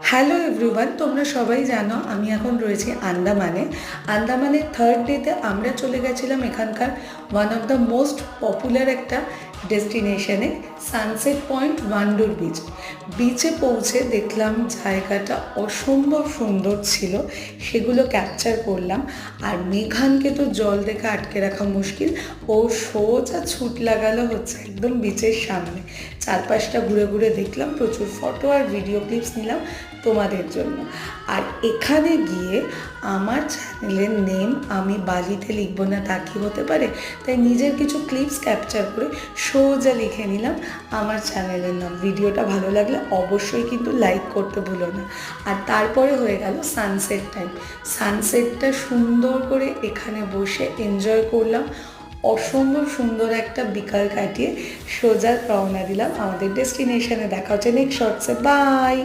Hello everyone, তোমরা সবাই জানো আমি এখন রয়েছি আন্দামানে। আন্দামানের থার্ড ডেতে আমরা চলে গেছিলাম এখানকার one of the most popular একটা ডেস্টিনেশনে, সানসেট পয়েন্ট ওয়ান্ডুর বিচ। বিচে পৌঁছে দেখলাম জায়গাটা অসম্ভব সুন্দর ছিল, সেগুলো ক্যাপচার করলাম। আর মেঘানকে তো জল দেখে আটকে রাখা মুশকিল, ও সোজা ছুট লাগালো হচ্ছে একদম বিচের সামনে। চারপাশটা ঘুরে ঘুরে দেখলাম, প্রচুর ফটো আর ভিডিও ক্লিপস নিলাম তোমাদের জন্য। আর এখানে গিয়ে আমার চ্যানেলের নেম আমি বালিতে লিখবো না তা কি হতে পারে, তাই নিজের কিছু ক্লিপস ক্যাপচার করে সোজা লিখে নিলাম আমার চ্যানেলের নাম। ভিডিওটা ভালো লাগলে অবশ্যই কিন্তু লাইক করতে ভুলো না। আর তারপরে হয়ে গেল সানসেট টাইম। সানসেটটা সুন্দর করে এখানে বসে এনজয় করলাম। অসম্ভব সুন্দর একটা বিকাল কাটিয়ে সোজা রওনা দিলাম আমাদের ডেস্টিনেশনে। দেখা হচ্ছে নেক্সট শর্টসে। বাই।